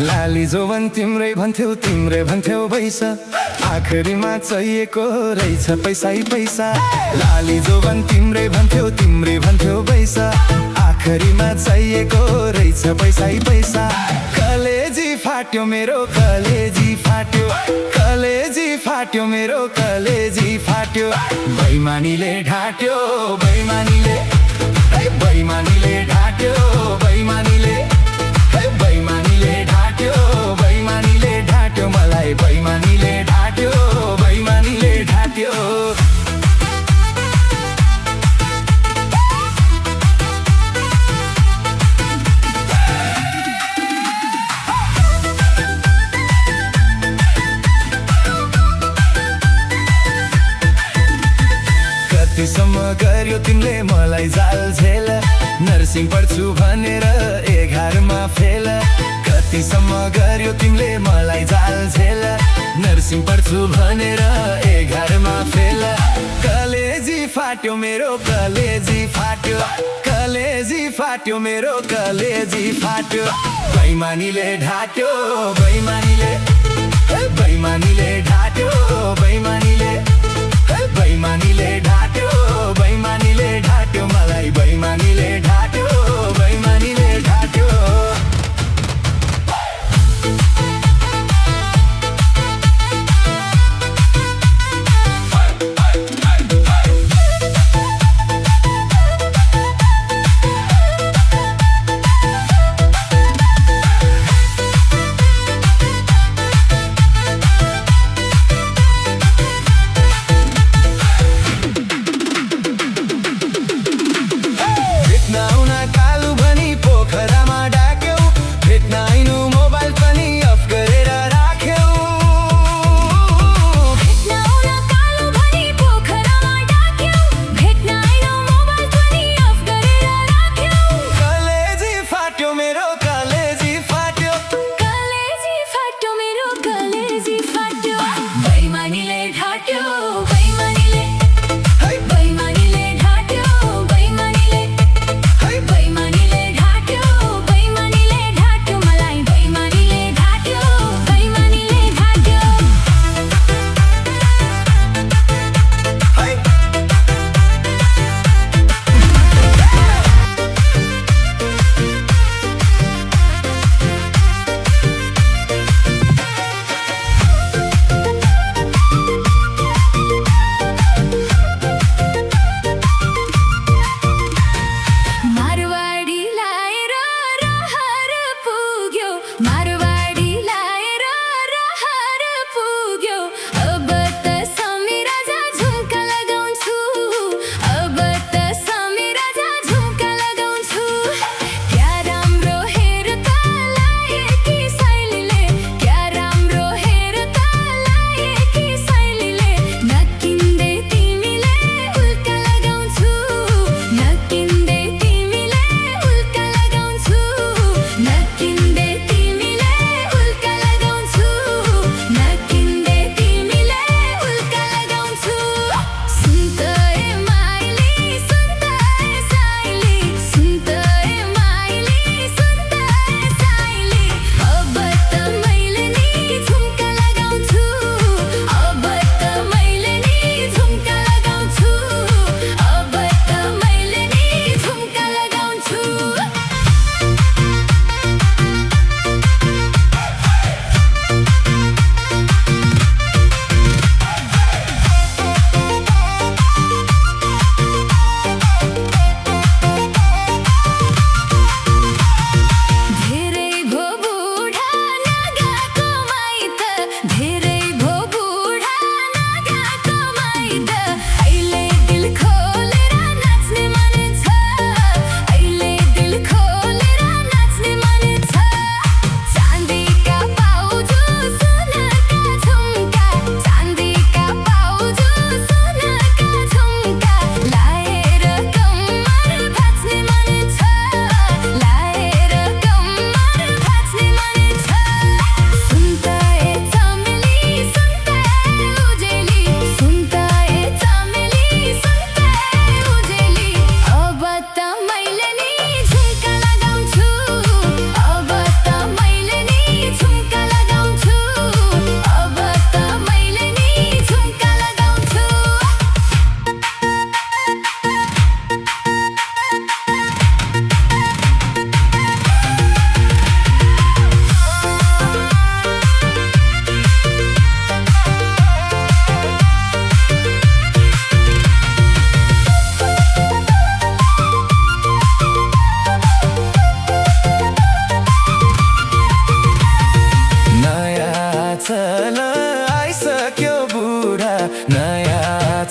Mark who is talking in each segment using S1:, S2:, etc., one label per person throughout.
S1: लाली जोवन तिम्रै भन्थ्यौ तिम्रै भन्थ्यौ पैसा आखिरीमा चाहिएको रहेछ पैसै पैसा। लाली जोवन तिम्रै भन्थ्यौ तिम्रै भन्थ्यौ पैसा आखिरीमा चाहिएको रहेछ पैसै पैसा। कलेजी फाट्यो मेरो कलेजी फाट्यो, कलेजी फाट्यो मेरो कलेजी फाट्यो। बैमानीले ढाट्यो बैमानीले, बैमानीले ढाट्यो बैमानीले, बैमानीले ढाट्यो बैमानीले ढाट्यो मलाई, बैमानीले ढाट्यो बैमानीले ढाट्यो। कतिसम्म गर्यो तिमीले मलाई जाल झेल, नर्सिङ पढ्छु भनेर 11 मा फेल। कतिसम्म गर्यो तिमीले मलाई जाल झेल, नर्सिङ पढ्छु भनेर 11 मा फेल। कलेजी फाट्यो मेरो कलेजी फाट्यो, कलेजी फाट्यो मेरो कलेजी फाट्यो। बैमानीले ढाट्यो बैमानीले, बैमानीले ढाट्यो बैमानीले, बैमानीले ढाट्यो बैमानीले ढाट्यो मलाई, बैमानीले ढाट्यो बैमानीले ढाट्यो।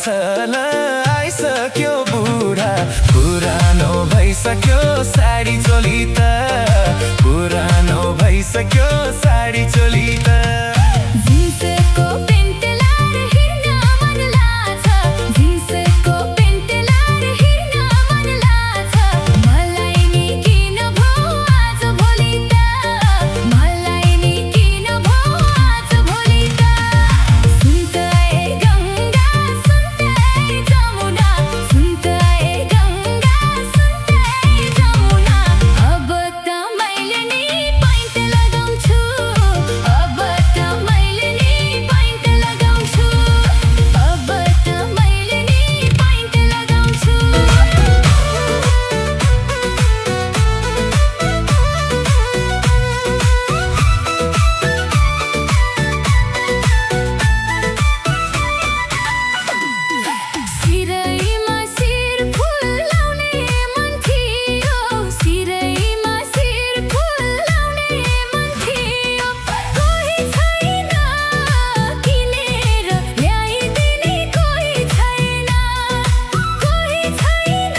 S1: ल आइसक्यो बुढा पुरानो भइसक्यो साडी चोली त पुरानो भइसक्यो साडी चोली त
S2: जिन्सको पेन्ट लाएर हिँड्न मन लाग्छ जिन्सको पेन्ट लाएर हिँड्न मन लाग्छ मलाई नि किन भो आज भोलि त मलाई नि किन भो आज भोलि त सुन्त ए गङ्गा सुन्त ए जमुना सुन्त ए गङ्गा सुन्त ए जमुना अब त मैले नि पैन्ट लगाउँछु अब त मैले नि पैन्ट लगाउँछु अब त मैले नि पैन्ट लगाउँछु सिरैमा शिर फुलाउने मन थियो सिरैमा शिर फुलाउने मन थियो कोही छैन किनेर ल्याइदिने कोही छैन कोही छैन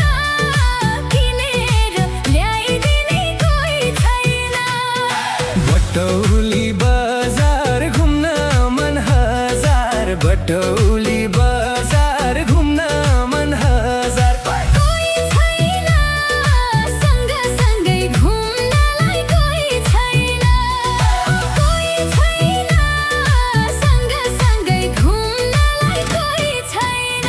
S2: किनेर ल्याइदिने कोही छैन
S1: बटौली बजार घुम्न मन हजार बटौली बजार घुम्न मन हजार
S2: कोही छैन सँगसँगै घुम्नलाई कोही छैन कोही छैन सँगसँगै घुम्नलाई कोही छैन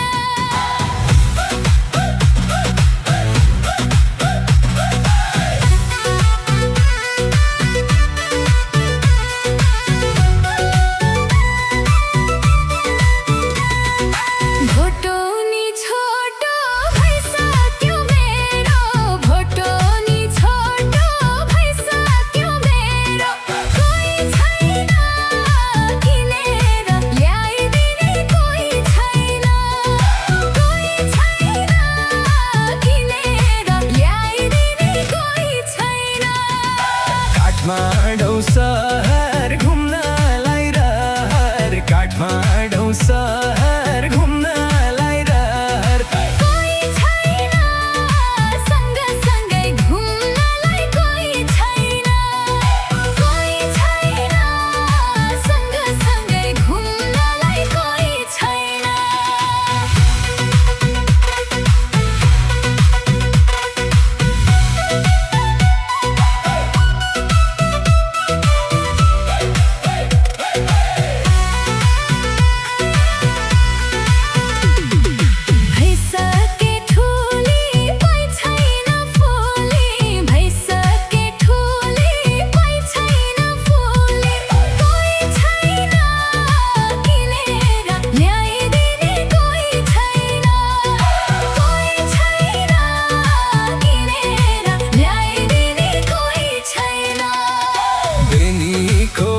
S2: भोटो नि छोटो भइसक्यो मेरो भोटो नि छोटो भइसक्यो मेरो कोही छैन किनेर ल्याइदिने कोही छैन कोही छैन किनेर ल्याइदिने कोही छैन
S1: काठमाडौँ सहर घुम्नलाई रहर काठमाडौँ सहर घुम्नलाई रहर
S2: कोही छैन सँगसँगै घुम्नलाई कोही छैन कोही छैन सँगसँगै घुम्नलाई कोही छैन भइसके ठुली कोही छैन फुली भइसके ठुली कोही छैन फुली कोही छैन किनेर ल्याइदिने कोही छैन कोही छैन किनेर ल्याइदिने कोही छैन
S1: बेनीको